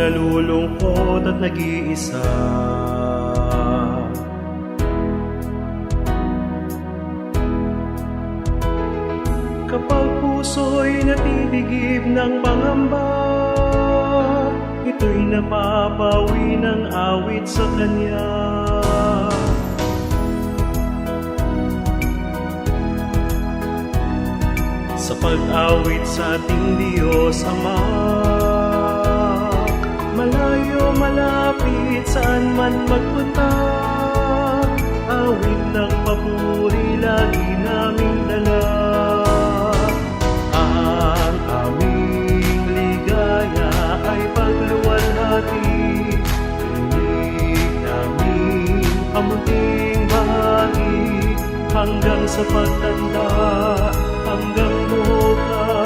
nalulungkot at nag-iisa. Kapag puso'y natitigib ng pangamba, ito'y napapawi ng awit sa Kanya. Sa pag-awit sa ating Diyos Ama, malayo malapit saan man magpunta, awit ng papuri lagi naming dala. Ang aming ligaya ay pagluwalhati, tinig namin pamunting bahagi, hanggang sa pagtanda, hanggang buhok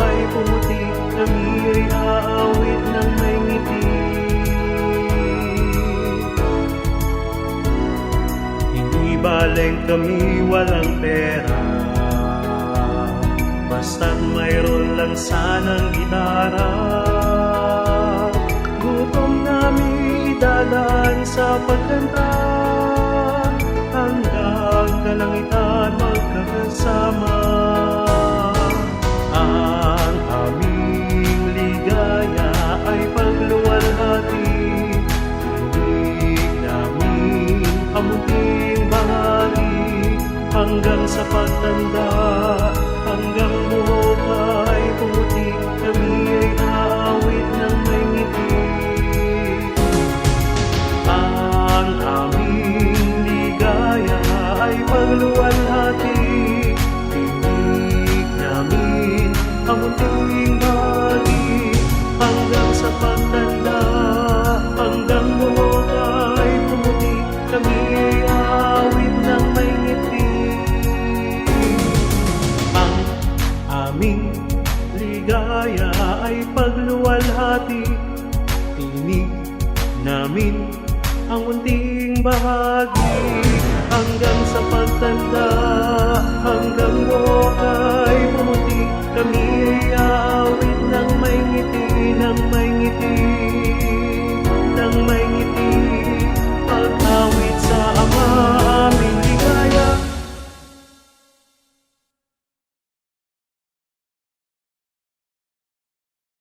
ay pumuti, kami'y aawit ng may ngiti. Hindi baleng kami walang pera, basta't mayroon lang sanang gitara. Gutom namin idadaan sa pagkanta, hanggang kalangitan magkakasama. Ang aming ligaya ay pagluwalhati, tinig namin pamunting bahagi, hanggang sa pagtanda, hanggang buhok ay pumuti, kami'y aawit ng may ngiti. Ang aming ligaya ay pagluwalhati, tinig namin pamunting bahagi, hanggang sa pagtanda, hanggang buhok ay pumuti, kami'y aawit ng may ngiti. Ang aming ligaya ay pagluwalhati, tinig namin ang munting bahagi, hanggang sa pagtanda, hanggang buhok ay pumuti, kami